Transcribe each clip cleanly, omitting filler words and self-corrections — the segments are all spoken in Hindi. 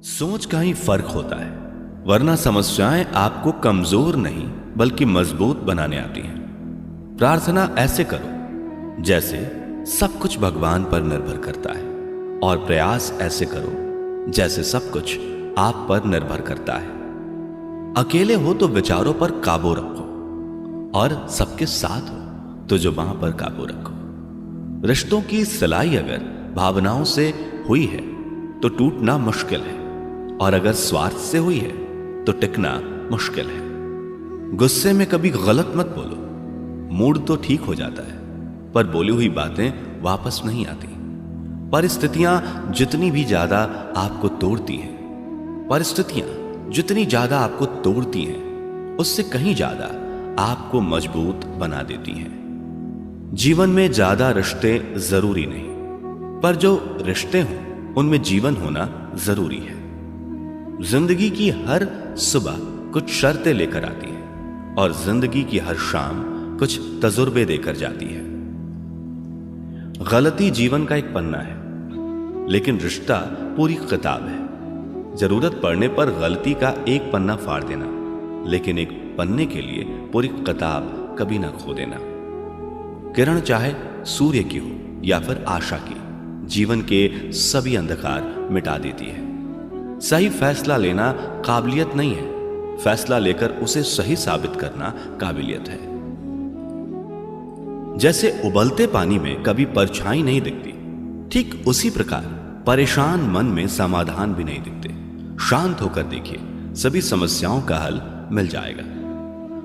सोच का ही फर्क होता है, वरना समस्याएं आपको कमजोर नहीं बल्कि मजबूत बनाने आती हैं। प्रार्थना ऐसे करो जैसे सब कुछ भगवान पर निर्भर करता है, और प्रयास ऐसे करो जैसे सब कुछ आप पर निर्भर करता है। अकेले हो तो विचारों पर काबू रखो, और सबके साथ हो तो जुबान पर काबू रखो। रिश्तों की सिलाई अगर भावनाओं से हुई है तो टूटना मुश्किल है, और अगर स्वार्थ से हुई है तो टिकना मुश्किल है। गुस्से में कभी गलत मत बोलो, मूड तो ठीक हो जाता है पर बोली हुई बातें वापस नहीं आती। परिस्थितियां जितनी ज्यादा आपको तोड़ती हैं उससे कहीं ज्यादा आपको मजबूत बना देती हैं। जीवन में ज्यादा रिश्ते जरूरी नहीं, पर जो रिश्ते हों उनमें जीवन होना जरूरी है। जिंदगी की हर सुबह कुछ शर्तें लेकर आती है, और जिंदगी की हर शाम कुछ तजुर्बे देकर जाती है। गलती जीवन का एक पन्ना है, लेकिन रिश्ता पूरी किताब है। जरूरत पड़ने पर गलती का एक पन्ना फाड़ देना, लेकिन एक पन्ने के लिए पूरी किताब कभी ना खो देना। किरण चाहे सूर्य की हो या फिर आशा की, जीवन के सभी अंधकार मिटा देती है। सही फैसला लेना काबिलियत नहीं है, फैसला लेकर उसे सही साबित करना काबिलियत है। जैसे उबलते पानी में कभी परछाई नहीं दिखती, ठीक उसी प्रकार परेशान मन में समाधान भी नहीं दिखते। शांत होकर देखिए, सभी समस्याओं का हल मिल जाएगा।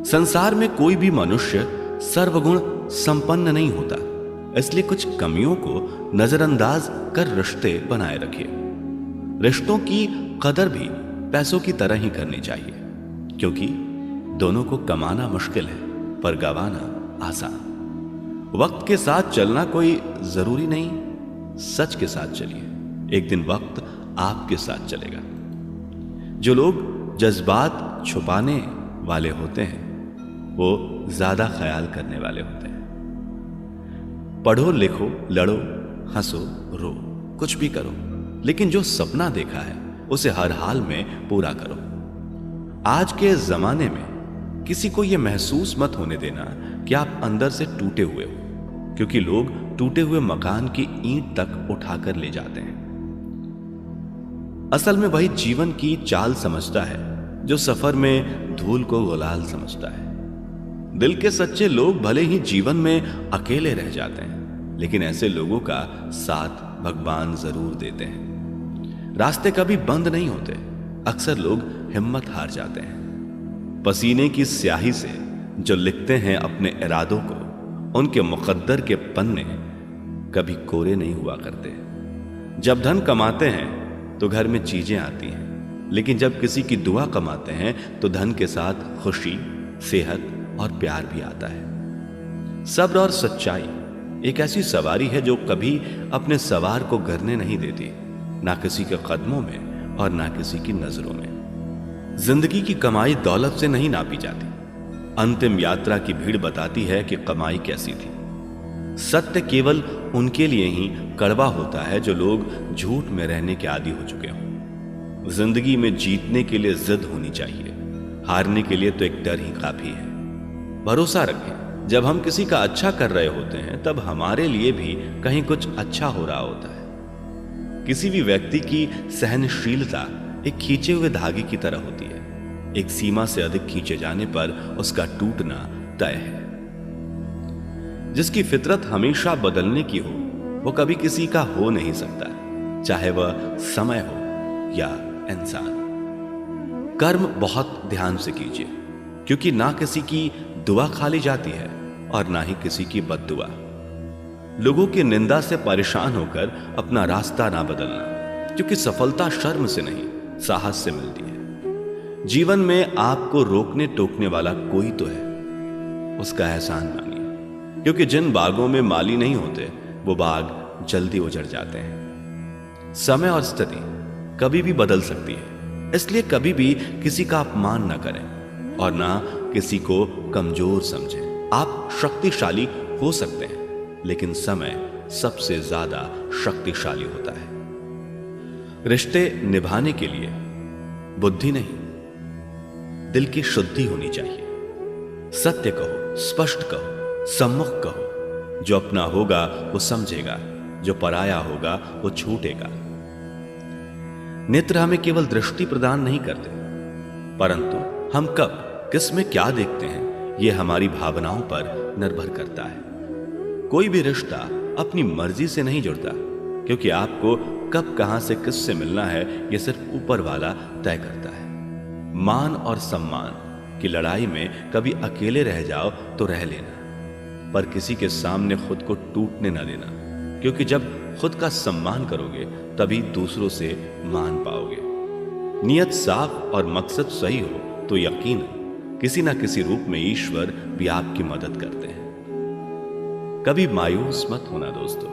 संसार में कोई भी मनुष्य सर्वगुण संपन्न नहीं होता, इसलिए कुछ कमियों को नजरअंदाज कर रिश्ते बनाए रखिए। रिश्तों की कदर भी पैसों की तरह ही करनी चाहिए, क्योंकि दोनों को कमाना मुश्किल है पर गंवाना आसान। वक्त के साथ चलना कोई जरूरी नहीं, सच के साथ चलिए, एक दिन वक्त आपके साथ चलेगा। जो लोग जज्बात छुपाने वाले होते हैं वो ज्यादा ख्याल करने वाले होते हैं। पढ़ो लिखो, लड़ो, हंसो, रो, कुछ भी करो, लेकिन जो सपना देखा है उसे हर हाल में पूरा करो। आज के जमाने में किसी को यह महसूस मत होने देना कि आप अंदर से टूटे हुए हो, क्योंकि लोग टूटे हुए मकान की ईंट तक उठाकर ले जाते हैं। असल में वही जीवन की चाल समझता है जो सफर में धूल को गुलाल समझता है। दिल के सच्चे लोग भले ही जीवन में अकेले रह जाते हैं, लेकिन ऐसे लोगों का साथ भगवान जरूर देते हैं। रास्ते कभी बंद नहीं होते, अक्सर लोग हिम्मत हार जाते हैं। पसीने की स्याही से जो लिखते हैं अपने इरादों को, उनके मुकद्दर के पन्ने कभी कोरे नहीं हुआ करते। जब धन कमाते हैं तो घर में चीजें आती हैं, लेकिन जब किसी की दुआ कमाते हैं तो धन के साथ खुशी, सेहत और प्यार भी आता है। सब्र और सच्चाई एक ऐसी सवारी है जो कभी अपने सवार को गिरने नहीं देती, ना किसी के कदमों में और ना किसी की नजरों में। जिंदगी की कमाई दौलत से नहीं नापी जाती, अंतिम यात्रा की भीड़ बताती है कि कमाई कैसी थी। सत्य केवल उनके लिए ही कड़वा होता है जो लोग झूठ में रहने के आदी हो चुके हों। जिंदगी में जीतने के लिए जिद होनी चाहिए, हारने के लिए तो एक डर ही काफी है। भरोसा रखें, जब हम किसी का अच्छा कर रहे होते हैं तब हमारे लिए भी कहीं कुछ अच्छा हो रहा होता है। किसी भी व्यक्ति की सहनशीलता एक खींचे हुए धागे की तरह होती है, एक सीमा से अधिक खींचे जाने पर उसका टूटना तय है। जिसकी फितरत हमेशा बदलने की हो वो कभी किसी का हो नहीं सकता, चाहे वह समय हो या इंसान। कर्म बहुत ध्यान से कीजिए, क्योंकि ना किसी की दुआ खाली जाती है और ना ही किसी की बद्दुआ। लोगों की निंदा से परेशान होकर अपना रास्ता ना बदलना, क्योंकि सफलता शर्म से नहीं साहस से मिलती है। जीवन में आपको रोकने टोकने वाला कोई तो है, उसका एहसान मानिए, क्योंकि जिन बागों में माली नहीं होते वो बाग जल्दी उजड़ जाते हैं। समय और स्थिति कभी भी बदल सकती है, इसलिए कभी भी किसी का अपमान ना करें और ना किसी को कमजोर समझें। आप शक्तिशाली हो सकते हैं, लेकिन समय सबसे ज्यादा शक्तिशाली होता है। रिश्ते निभाने के लिए बुद्धि नहीं, दिल की शुद्धि होनी चाहिए। सत्य कहो, स्पष्ट कहो, सम्मुख कहो। जो अपना होगा वो समझेगा, जो पराया होगा वो छूटेगा। नेत्र हमें केवल दृष्टि प्रदान नहीं करते, परंतु हम कब किस में क्या देखते हैं यह हमारी भावनाओं पर निर्भर करता है। कोई भी रिश्ता अपनी मर्जी से नहीं जुड़ता, क्योंकि आपको कब कहां से किससे मिलना है यह सिर्फ ऊपर वाला तय करता है। मान और सम्मान की लड़ाई में कभी अकेले रह जाओ तो रह लेना, पर किसी के सामने खुद को टूटने न देना, क्योंकि जब खुद का सम्मान करोगे तभी दूसरों से मान पाओगे। नियत साफ और मकसद सही हो तो यकीनन किसी ना किसी रूप में ईश्वर भी आपकी मदद करते हैं। कभी मायूस मत होना दोस्तों,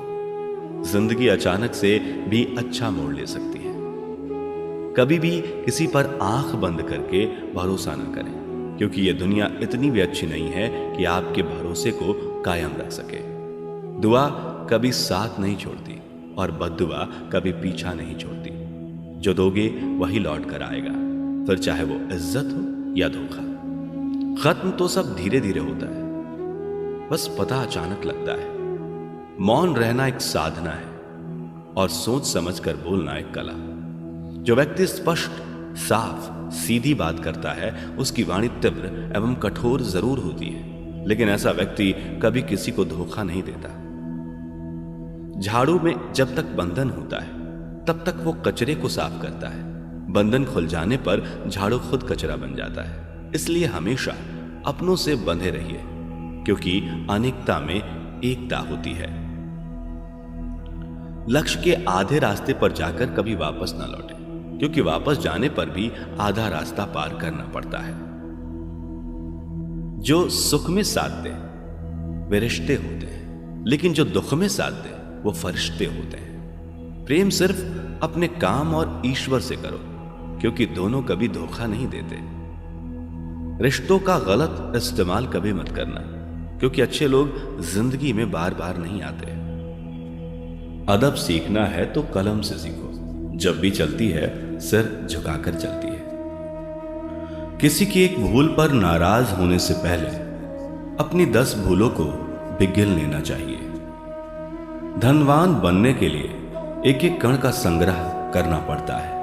जिंदगी अचानक से भी अच्छा मोड़ ले सकती है। कभी भी किसी पर आंख बंद करके भरोसा न करें, क्योंकि यह दुनिया इतनी भी अच्छी नहीं है कि आपके भरोसे को कायम रख सके। दुआ कभी साथ नहीं छोड़ती और बद्दुआ कभी पीछा नहीं छोड़ती। जो दोगे वही लौट कर आएगा, फिर चाहे वो इज्जत हो या धोखा। खत्म तो सब धीरे धीरे होता है, बस पता अचानक लगता है। मौन रहना एक साधना है और सोच समझकर बोलना एक कला। जो व्यक्ति स्पष्ट, साफ, सीधी बात करता है उसकी वाणी तीव्र एवं कठोर जरूर होती है, लेकिन ऐसा व्यक्ति कभी किसी को धोखा नहीं देता। झाड़ू में जब तक बंधन होता है तब तक वो कचरे को साफ करता है। बंधन खुल जाने पर झाड़ू खुद कचरा बन जाता है। इसलिए हमेशा अपनों से बंधे रहिए, क्योंकि अनेकता में एकता होती है। लक्ष्य के आधे रास्ते पर जाकर कभी वापस ना लौटे, क्योंकि वापस जाने पर भी आधा रास्ता पार करना पड़ता है। जो सुख में साथ दे वे रिश्ते होते हैं, लेकिन जो दुख में साथ दे वो फरिश्ते होते हैं। प्रेम सिर्फ अपने काम और ईश्वर से करो, क्योंकि दोनों कभी धोखा नहीं देते। रिश्तों का गलत इस्तेमाल कभी मत करना, क्योंकि अच्छे लोग जिंदगी में बार बार नहीं आते। अदब सीखना है तो कलम से सीखो, जब भी चलती है सिर झुकाकर चलती है। किसी की एक भूल पर नाराज होने से पहले अपनी 10 भूलों को बिगिन लेना चाहिए। धनवान बनने के लिए एक एक कण का संग्रह करना पड़ता है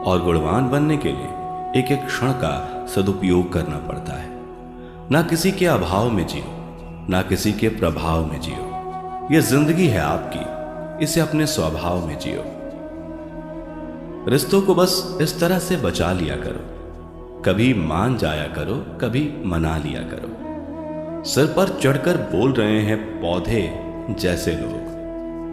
और गुणवान बनने के लिए एक एक क्षण का सदुपयोग करना पड़ता है। ना किसी के अभाव में जियो, ना किसी के प्रभाव में जियो। यह जिंदगी है आपकी, इसे अपने स्वभाव में जियो। रिश्तों को बस इस तरह से बचा लिया करो, कभी मान जाया करो, कभी मना लिया करो। सिर पर चढ़कर बोल रहे हैं पौधे जैसे लोग,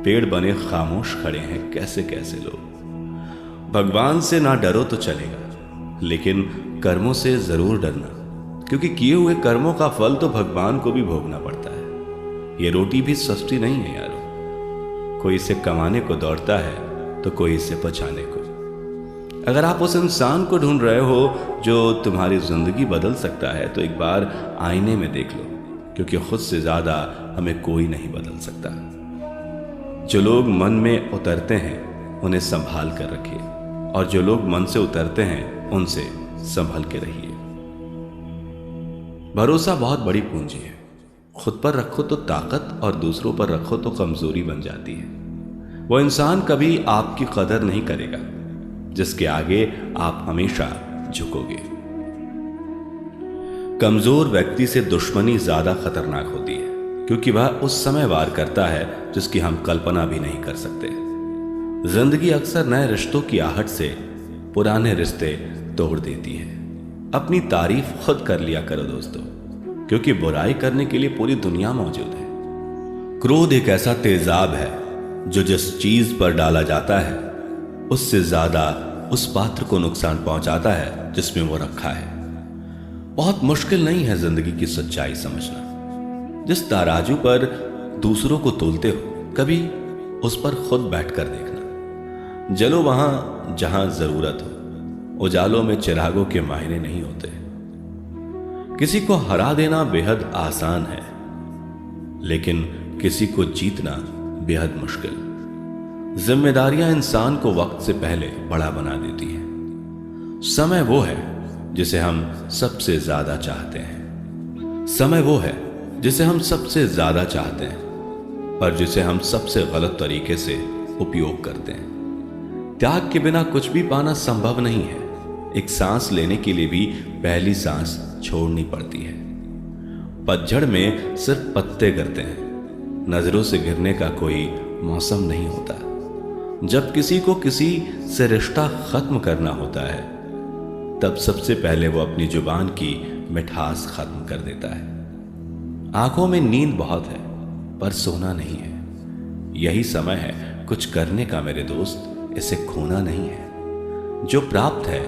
पेड़ बने खामोश खड़े हैं कैसे कैसे लोग। भगवान से ना डरो तो चलेगा, लेकिन कर्मों से जरूर डरना, क्योंकि किए हुए कर्मों का फल तो भगवान को भी भोगना पड़ता है। ये रोटी भी सस्ती नहीं है यारो, कोई इसे कमाने को दौड़ता है तो कोई इसे बचाने को। अगर आप उस इंसान को ढूंढ रहे हो जो तुम्हारी जिंदगी बदल सकता है, तो एक बार आईने में देख लो, क्योंकि खुद से ज्यादा हमें कोई नहीं बदल सकता। जो लोग मन में उतरते हैं उन्हें संभाल कर रखिए, और जो लोग मन से उतरते हैं उनसे संभल के रहिए। भरोसा बहुत बड़ी पूंजी है। खुद पर रखो तो ताकत और दूसरों पर रखो तो कमजोरी बन जाती है। वो इंसान कभी आपकी कदर नहीं करेगा जिसके आगे आप हमेशा झुकोगे। कमजोर व्यक्ति से दुश्मनी ज्यादा खतरनाक होती है, क्योंकि वह उस समय वार करता है जिसकी हम कल्पना भी नहीं कर सकते। जिंदगी अक्सर नए रिश्तों की आहट से पुराने रिश्ते तोड़ देती है। अपनी तारीफ खुद कर लिया करो दोस्तों, क्योंकि बुराई करने के लिए पूरी दुनिया मौजूद है। क्रोध एक ऐसा तेजाब है जो जिस चीज पर डाला जाता है उससे ज्यादा उस पात्र को नुकसान पहुंचाता है जिसमें वो रखा है। बहुत मुश्किल नहीं है जिंदगी की सच्चाई समझना। जिस तराजू पर दूसरों को तोलते हो, कभी उस पर खुद बैठकर देखना। जलो वहां जहां जरूरत हो, उजालों में चिरागों के मायने नहीं होते। किसी को हरा देना बेहद आसान है, लेकिन किसी को जीतना बेहद मुश्किल। जिम्मेदारियां इंसान को वक्त से पहले बड़ा बना देती हैं। समय वो है जिसे हम सबसे ज्यादा चाहते हैं। समय वो है जिसे हम सबसे ज्यादा चाहते हैं, पर जिसे हम सबसे गलत तरीके से उपयोग करते हैं। त्याग के बिना कुछ भी पाना संभव नहीं है। एक सांस लेने के लिए भी पहली सांस छोड़नी पड़ती है। पतझड़ में सिर्फ पत्ते गिरते हैं, नजरों से गिरने का कोई मौसम नहीं होता। जब किसी को किसी से रिश्ता खत्म करना होता है, तब सबसे पहले वो अपनी जुबान की मिठास खत्म कर देता है। आंखों में नींद बहुत है, पर सोना नहीं है। यही समय है कुछ करने का मेरे दोस्त, इसे खोना नहीं है। जो प्राप्त है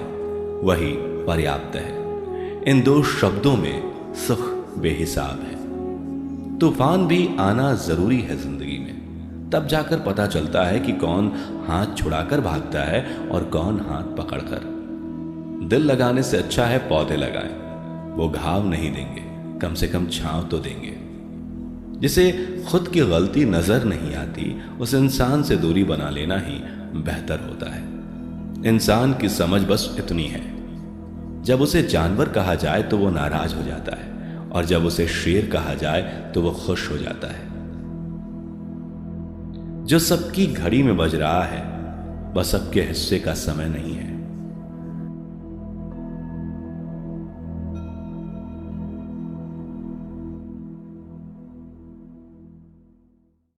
वही पर्याप्त है। इन दो शब्दों में सुख बेहिसाब है। तूफान भी आना जरूरी है जिंदगी में, तब जाकर पता चलता है कि कौन हाथ छुड़ाकर भागता है और कौन हाथ पकड़कर। दिल लगाने से अच्छा है पौधे लगाएं। वो घाव नहीं देंगे, कम से कम छांव तो देंगे। जिसे खुद की गलती नजर नहीं आती, उस इंसान से दूरी बना लेना ही बेहतर होता है। इंसान की समझ बस इतनी है, जब उसे जानवर कहा जाए तो वो नाराज हो जाता है, और जब उसे शेर कहा जाए तो वो खुश हो जाता है। जो सबकी घड़ी में बज रहा है, वह सबके हिस्से का समय नहीं है।